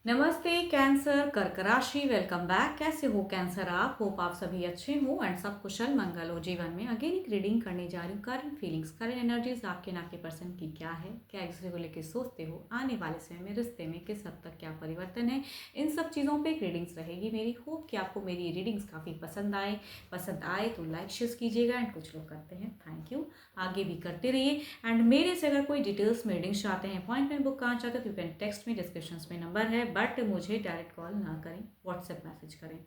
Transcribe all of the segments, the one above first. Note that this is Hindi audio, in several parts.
नमस्ते कैंसर कर्क राशि। Welcome back. कैसे हो कैंसर आप? होप आप सभी अच्छे हो एंड सब कुशल मंगल हो जीवन में। अगेन एक रीडिंग करने जा रही हूँ। करंट फीलिंग्स, करंट एनर्जीज आपके नाके पर्सन की क्या है, क्या एक दूसरे को लेकर सोचते हो, आने वाले समय में रिश्ते में किस हद तक क्या परिवर्तन है, इन सब चीज़ों पे एक रीडिंग्स रहेगी मेरी। होप कि आपको मेरी रीडिंग्स काफ़ी पसंद आए तो लाइक शेयर कीजिएगा एंड कुछ लोग करते हैं, थैंक यू, आगे भी करते रहिए। एंड मेरे से अगर कोई डिटेल्स में रीडिंग्स चाहते हैं, अपॉइंटमेंट बुक कराना चाहते हो तो यू कैन टेक्स्ट में, डिस्क्रिप्शन में नंबर है, बट मुझे डायरेक्ट कॉल ना करें, व्हाट्सएप मैसेज करें,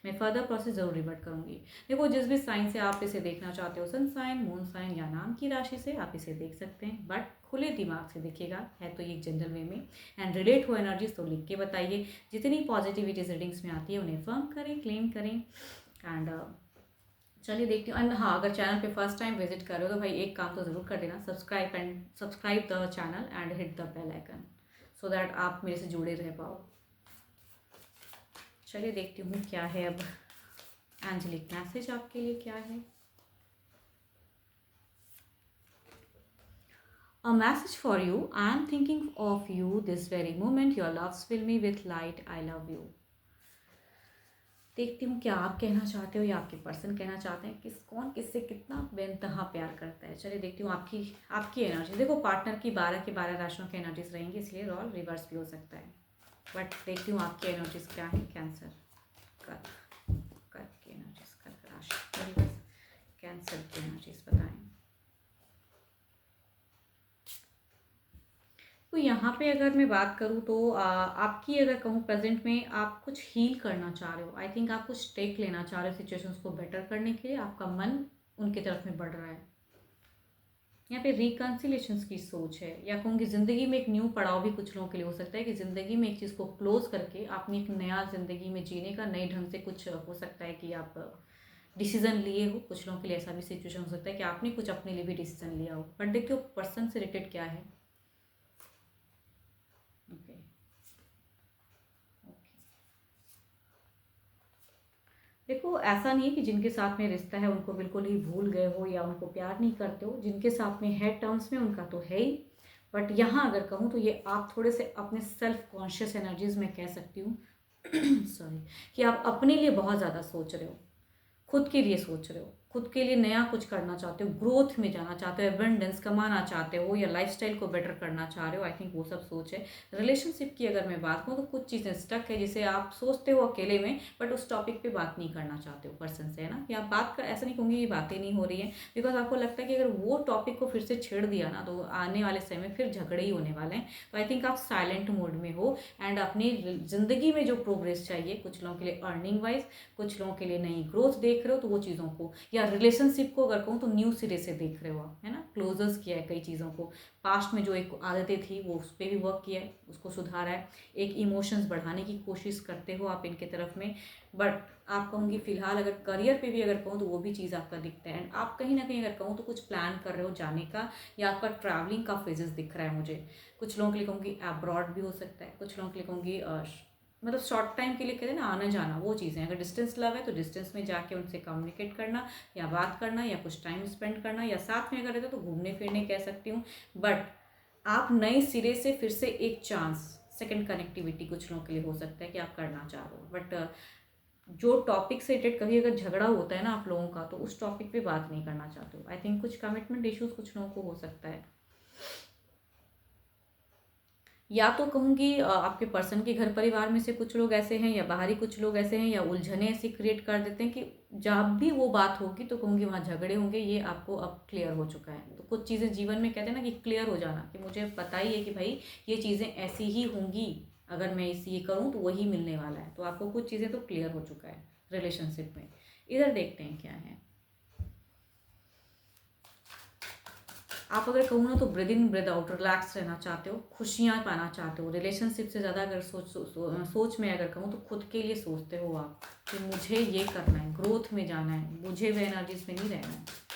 मैं फर्दर प्रोसेस जरूर रिवर्ट करूंगी। देखो, जिस भी साइन से आप इसे देखना चाहते हो, सन साइन, मून साइन या नाम की राशि से आप इसे देख सकते हैं, बट खुले दिमाग से देखिएगा, है तो ये जनरल वे में एंड रिलेट हो एनर्जीज तो लिख के बताइए। जितनी पॉजिटिविटीज रीडिंग्स में आती है उन्हें फर्म करें, क्लेम करें एंड चलिए देखती हूँ। एंड हाँ, अगर चैनल पे फर्स्ट टाइम विजिट कर रहे हो तो भाई एक काम तो ज़रूर कर देना, subscribe the channel and hit the bell icon so that आप मेरे से जुड़े रह पाओ। चलिए देखती हूँ क्या है अब एंजेलिक मैसेज आपके लिए क्या है। A message for you. I am thinking of you this very moment. Your loves fill me with light. I love you. देखती हूँ क्या आप कहना चाहते हो या आपके पर्सन कहना चाहते हैं, कौन किससे कितना बेइंतहा प्यार करता है। चलिए देखती हूँ आपकी आपकी एनर्जी। देखो, पार्टनर की 12 के 12 राशियों की एनर्जीज रहेंगी, इसलिए रोल रिवर्स भी हो सकता है, बट देखती हूँ आपकी एनर्जीज क्या है। कैंसर कर्क, कर्क की एनर्जीज, कर्क राशि रिवर्स, कैंसर की एनर्जीज बताएं। तो यहाँ पे अगर मैं बात करूँ तो आपकी अगर कहूँ प्रेजेंट में आप कुछ हील करना चाह रहे हो। आई थिंक आप कुछ स्टेक लेना चाह रहे हो सिचुएशंस को बेटर करने के लिए। आपका मन उनकी तरफ में बढ़ रहा है। यहाँ पे रिकन्सिलेशंस की सोच है, या कहूँगी ज़िंदगी में एक न्यू पड़ाव भी कुछ लोगों के लिए हो सकता है कि ज़िंदगी में एक चीज़ को क्लोज करके आपने एक नया ज़िंदगी में जीने का नए ढंग से कुछ हो सकता है कि आप डिसीजन लिए हो। कुछ लोगों के लिए ऐसा भी सिचुएशन हो सकता है कि आपने कुछ अपने लिए भी डिसीजन लिया हो, बट देखिए पर्सन से रिलेटेड क्या है। ओके, देखो ऐसा नहीं है कि जिनके साथ में रिश्ता है उनको बिल्कुल ही भूल गए हो या उनको प्यार नहीं करते हो। जिनके साथ में है टर्म्स में उनका तो है ही, बट यहाँ अगर कहूँ तो ये आप थोड़े से अपने सेल्फ कॉन्शियस एनर्जीज में कह सकती हूँ सॉरी, कि आप अपने लिए बहुत ज़्यादा सोच रहे हो, खुद के लिए सोच रहे हो, खुद के लिए नया कुछ करना चाहते हो, ग्रोथ में जाना चाहते हो, एबंडेंस कमाना चाहते हो या लाइफस्टाइल को बेटर करना चाह रहे हो। आई थिंक वो सब सोच है। रिलेशनशिप की अगर मैं बात करूँ तो कुछ चीज़ें स्टक है जिसे आप सोचते हो अकेले में, बट उस टॉपिक पे बात नहीं करना चाहते हो पर्सन से, है ना, कि आप बात कर, ऐसा नहीं कहूँगी ये बातें नहीं हो रही हैं, बिकॉज आपको लगता है कि अगर वो टॉपिक को फिर से छेड़ दिया ना तो आने वाले समय में फिर झगड़े ही होने वाले हैं। तो आई थिंक आप साइलेंट मोड में हो एंड अपनी ज़िंदगी में जो प्रोग्रेस चाहिए, कुछ लोगों के लिए अर्निंग वाइज, कुछ लोगों के लिए नई ग्रोथ देख रहे हो, तो वो चीज़ों को, या रिलेशनशिप को अगर कहूँ तो न्यू सिरे से देख रहे हो आप, है ना, क्लोजर्स किया है कई चीज़ों को। पास्ट में जो एक आदतें थी वो उस पर भी वर्क किया है, उसको सुधारा है। एक इमोशंस बढ़ाने की कोशिश करते हो आप इनके तरफ में, बट आप कहूँगी फिलहाल अगर करियर पे भी अगर कहूँ तो वो भी चीज़ आपका दिखता है। एंड आप कहीं ना कहीं अगर कहूँ तो कुछ प्लान कर रहे हो जाने का, या आपका ट्रैवलिंग का फेजेस दिख रहा है मुझे। कुछ लोगों के लिए कहूँगी अब्रॉड भी हो सकता है, कुछ लोगों के लिए कहूँगी मतलब शॉर्ट टाइम के लिए कहते हैं ना आना जाना, वो चीज़ें। अगर डिस्टेंस लव है तो डिस्टेंस में जाके उनसे कम्युनिकेट करना या बात करना या कुछ टाइम स्पेंड करना, या साथ में अगर रहते तो घूमने फिरने कह सकती हूँ। बट आप नए सिरे से फिर से एक चांस, सेकंड कनेक्टिविटी कुछ लोगों के लिए हो सकता है कि आप करना चाह रहे हो, बट जो टॉपिक से रिलेटेड कभी अगर झगड़ा होता है ना आप लोगों का, तो उस टॉपिक पे बात नहीं करना चाहते हो। आई थिंक कुछ कमिटमेंट इश्यूज कुछ लोगों को हो सकता है, या तो कहूँगी आपके पर्सन के घर परिवार में से कुछ लोग ऐसे हैं, या बाहरी कुछ लोग ऐसे हैं, या उलझने ऐसी क्रिएट कर देते हैं कि जब भी वो बात होगी तो कहूँगी वहाँ झगड़े होंगे। ये आपको अब क्लियर हो चुका है। तो कुछ चीज़ें जीवन में कहते हैं ना कि क्लियर हो जाना, कि मुझे पता ही है कि भाई ये चीज़ें ऐसी ही होंगी, अगर मैं इस ये करूँ तो वही मिलने वाला है। तो आपको कुछ चीज़ें तो क्लियर हो चुका है रिलेशनशिप में। इधर देखते हैं क्या है। आप अगर कहूँ ना तो breathe in breathe out, relax रहना चाहते हो, खुशियाँ पाना चाहते हो। रिलेशनशिप से ज़्यादा अगर सोच में अगर कहूँ तो खुद के लिए सोचते हो आप कि मुझे ये करना है, ग्रोथ में जाना है, मुझे वे एनर्जीज में नहीं रहना है।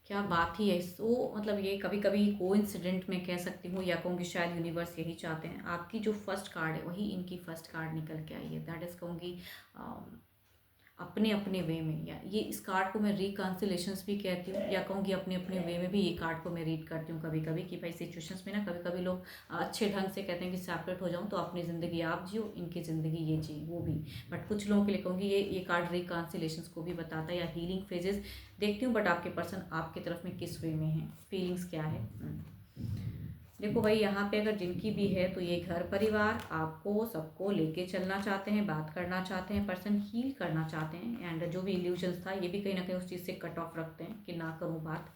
क्या बात ही है। सो मतलब ये कभी कभी कोइंसिडेंट में कह सकती हूँ, या कहूँगी शायद यूनिवर्स यही चाहते हैं। आपकी जो फर्स्ट कार्ड है वही इनकी फर्स्ट कार्ड निकल के आई है। दैट इज़ कहूँगी अपने अपने वे में, या ये इस कार्ड को मैं रिकॉन्सिलेशंस भी कहती हूँ, या कहूँगी अपने अपने वे में भी ये कार्ड को मैं रीड करती हूँ कभी कभी, कि भाई सिचुएशंस में ना कभी कभी लोग अच्छे ढंग से कहते हैं कि सेपरेट हो जाऊँ, तो अपनी ज़िंदगी आप जियो, इनकी ज़िंदगी ये जी वो भी। बट कुछ लोगों के लिए कहूँगी ये कार्ड रिकॉन्सिलेशंस को भी बताता है, या हीलिंग फेजेस देखती हूँ। बट आपके पर्सन आपकी तरफ में किस वे में है, फीलिंग्स क्या है। देखो भाई, यहाँ पे अगर जिनकी भी है तो ये घर परिवार आपको सबको लेके चलना चाहते हैं, बात करना चाहते हैं, पर्सन हील करना चाहते हैं। एंड जो भी इल्यूजन्स था ये भी कहीं ना कहीं उस चीज़ से कट ऑफ रखते हैं कि ना करूँ बात।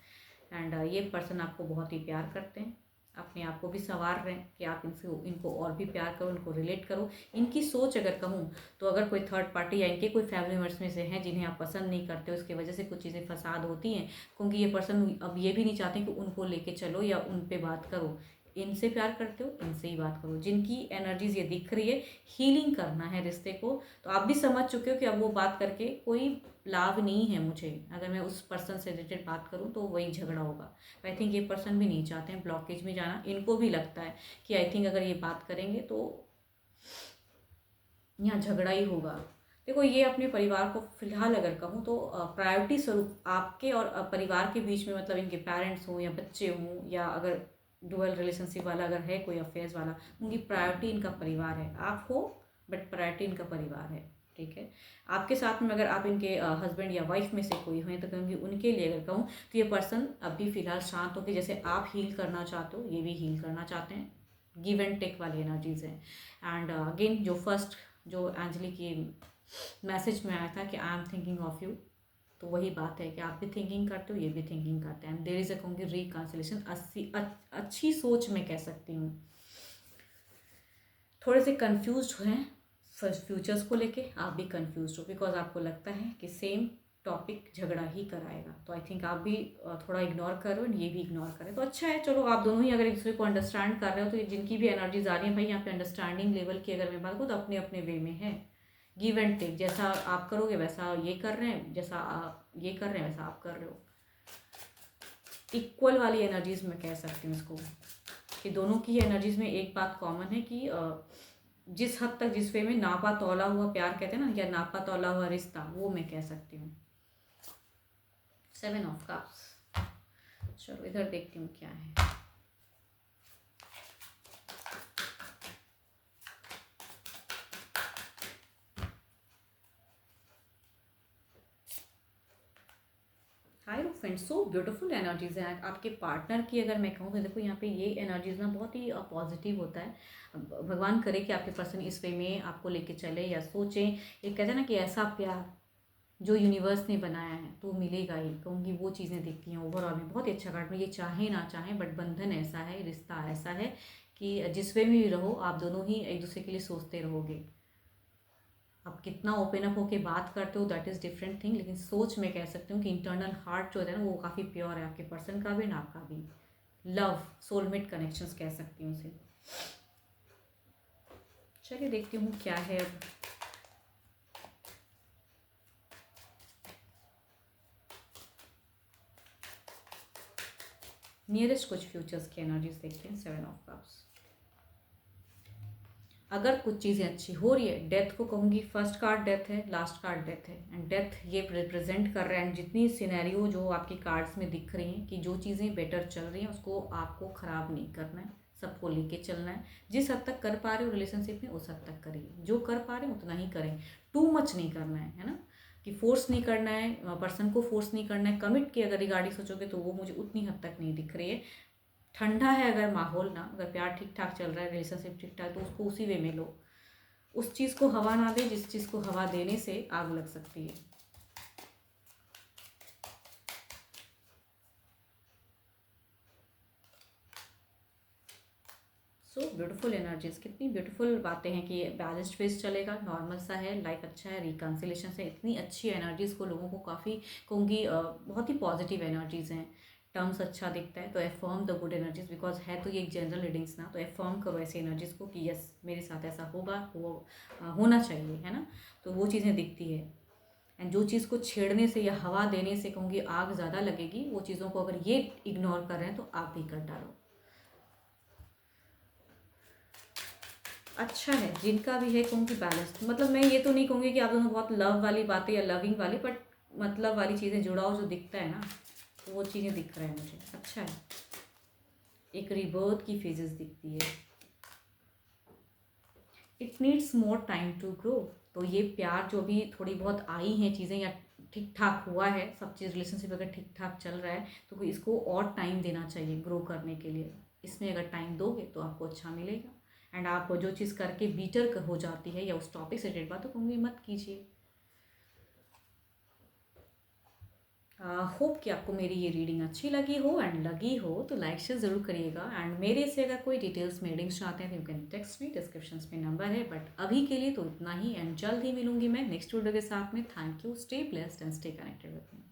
एंड ये पर्सन आपको बहुत ही प्यार करते हैं, अपने आप को भी संवार रहे हैं कि आप इनको और भी प्यार करो, इनको रिलेट करो। इनकी सोच अगर कहूँ तो अगर कोई थर्ड पार्टी या इनके कोई फैमिली मेम्बर्स में से हैं जिन्हें आप पसंद नहीं करते हो, उसकी वजह से कुछ चीज़ें फसाद होती हैं, क्योंकि ये पर्सन अब ये भी नहीं चाहते कि उनको लेके चलो या उन पे बात करो। इनसे प्यार करते हो, इनसे ही बात करो। जिनकी एनर्जीज ये दिख रही है, हीलिंग करना है रिश्ते को, तो आप भी समझ चुके हो कि अब वो बात करके कोई लाभ नहीं है मुझे। अगर मैं उस पर्सन से रिलेटेड बात करूं तो वही झगड़ा होगा। आई थिंक ये पर्सन भी नहीं चाहते हैं ब्लॉकेज में जाना। इनको भी लगता है कि आई थिंक अगर ये बात करेंगे तो यहाँ झगड़ा ही होगा। देखो, ये अपने परिवार को फिलहाल अगर कहूँ तो प्रायोरिटी स्वरूप आपके और परिवार के बीच में, मतलब इनके पेरेंट्स हों या बच्चे हों, या अगर डुअल रिलेशनशिप वाला अगर है कोई अफेयर्स वाला, उनकी प्रायोरिटी इनका परिवार है। आप हो बट प्रायोरिटी इनका परिवार है, ठीक है। आपके साथ में अगर आप इनके हस्बैंड या वाइफ में से कोई हुए तो कहूँगी उनके लिए अगर कहूँ तो ये पर्सन अभी फिलहाल शांत होकर, जैसे आप हील करना चाहते हो ये भी हील करना चाहते हैं। गिव एंड टेक वाली एनर्जीज हैं। एंड अगेन जो एंजली की मैसेज में आया था कि I am thinking of you, तो वही बात है कि आप भी थिंकिंग करते हो, ये भी थिंकिंग करते हैं। एंड देयर इज अ कहूँगी रिकॉन्सिलेशन, अच्छी सोच मैं कह सकती हूँ। थोड़े से कंफ्यूज हैं फ्यूचर्स को लेके, आप भी कंफ्यूज हो, बिकॉज आपको लगता है कि सेम टॉपिक झगड़ा ही कराएगा। तो आई थिंक आप भी थोड़ा इग्नोर कर रहे हो, ये भी इग्नोर करें तो अच्छा है। चलो, आप दोनों ही अगर एक दूसरे को अंडरस्टैंड कर रहे हो, तो जिनकी भी एनर्जीज आ रही है भाई, यहाँ पे अंडरस्टैंडिंग लेवल की अगर मैं बात करूँ तो अपने अपने वे में है। गिव एंड टेक, जैसा आप करोगे वैसा ये कर रहे हैं, जैसा आप ये कर रहे हैं वैसा आप कर रहे हो। इक्वल वाली एनर्जीज मैं कह सकती हूँ इसको, कि दोनों की एनर्जीज में एक बात कॉमन है कि जिस हद तक, जिस वे में नापा तौला हुआ प्यार कहते हैं ना, या नापा तौला हुआ रिश्ता, वो मैं कह सकती हूँ। 7 ऑफ कप्स। चलो इधर देखती हूँ क्या है। हायरोफेंट, सो ब्यूटीफुल एनर्जीज हैं आपके पार्टनर की। अगर मैं कहूँ तो देखो, यहाँ पे ये एनर्जीज ना बहुत ही पॉजिटिव होता है। भगवान करे कि आपके पर्सन इस वे में आपको लेके चले या सोचें। एक कहते हैं ना कि ऐसा प्यार जो यूनिवर्स ने बनाया है तो मिलेगा ही, कहूँगी वो चीज़ें दिखती हैं ओवरऑल में। बहुत ही अच्छा कार्ड में, ये चाहे ना चाहे बट बंधन ऐसा है, रिश्ता ऐसा है कि जिस वे में भी रहो आप दोनों ही एक दूसरे के लिए सोचते रहोगे। आप कितना ओपन अप होके बात करते हो दैट इज़ डिफरेंट थिंग, लेकिन सोच मैं कह सकती हूँ कि इंटरनल हार्ट जो है ना वो काफ़ी प्योर है, आपके पर्सन का भी ना आपका भी। लव, सोलमेट कनेक्शंस कह सकती हूँ उसे। चलिए देखती हूँ क्या है अब। नियरेस्ट कुछ फ्यूचर्स की एनर्जीज देखते हैं। 7 ऑफ कप्स। अगर कुछ चीज़ें अच्छी हो रही है, डेथ को कहूँगी, फर्स्ट कार्ड डेथ है, लास्ट कार्ड डेथ है। एंड डेथ ये रिप्रेजेंट कर रहा है। एंड जितनी सिनेरियो जो आपकी कार्ड्स में दिख रही हैं कि जो चीज़ें बेटर चल रही हैं उसको आपको ख़राब नहीं करना है, सबको लेके चलना है। जिस हद तक कर पा रहे हो रिलेशनशिप में उस हद तक करिए, जो कर पा रहे हैं उतना ही करें। टू मच नहीं करना है ना, कि फोर्स नहीं करना है, पर्सन को फोर्स नहीं करना है। कमिट की अगर रिगार्डिंग सोचोगे तो वो मुझे उतनी हद तक नहीं दिख रही है। ठंडा है अगर माहौल ना, अगर प्यार ठीक ठाक चल रहा है, रिलेशनशिप ठीक ठाक, तो उसको उसी वे में लो। उस चीज़ को हवा ना दे जिस चीज़ को हवा देने से आग लग सकती है। सो ब्यूटीफुल एनर्जीज, कितनी ब्यूटीफुल बातें हैं कि बैलेंस्ड फेज चलेगा, नॉर्मल सा है, लाइफ अच्छा है, रिकॉन्सिलेशन से इतनी अच्छी एनर्जीज को लोगों को काफ़ी कहूँगी बहुत ही पॉजिटिव एनर्जीज हैं। टर्म्स अच्छा दिखता है तो affirm the good energies, because है तो ये एक जनरल रीडिंग्स ना, तो एफर्म करो ऐसी एनर्जीज को कि यस मेरे साथ ऐसा होगा, होना चाहिए, है ना। तो वो चीज़ें दिखती है। एंड जो चीज़ को छेड़ने से या हवा देने से कहूँगी आग ज़्यादा लगेगी, वो चीज़ों को अगर ये इग्नोर कर रहे हैं तो आप भी कर डालो। अच्छा है, जिनका भी है कहूँगी बैलेंस, मतलब मैं ये तो नहीं कहूँगी कि आप दोनों बहुत लव वाली बातें या लविंग वाली, बट मतलब वाली चीज़ें, जुड़ाव जो दिखता है ना, तो वो चीज़ें दिख रहा है मुझे। अच्छा है, एक रिबर्थ की फेजेस दिखती है। It needs more time to grow. तो ये प्यार जो भी थोड़ी बहुत आई हैं चीज़ें, या ठीक ठाक हुआ है सब चीज़, रिलेशनशिप अगर ठीक ठाक चल रहा है तो इसको और टाइम देना चाहिए ग्रो करने के लिए। इसमें अगर टाइम दोगे तो आपको अच्छा मिलेगा। एंड आप जो चीज़ करके बीटर हो जाती है या उस टॉपिक से रिलेटेड बात, तो कहूँगी मत कीजिए। होप कि आपको मेरी ये रीडिंग अच्छी लगी हो, एंड लगी हो तो लाइक शेयर ज़रूर करिएगा। एंड मेरे से अगर कोई डिटेल्स में रीडिंग्स चाहते हैं तो you can text me, description में नंबर है। बट अभी के लिए तो इतना ही, एंड जल्द ही मिलूंगी मैं नेक्स्ट वीडियो के साथ में। Thank you, stay blessed and stay connected with me.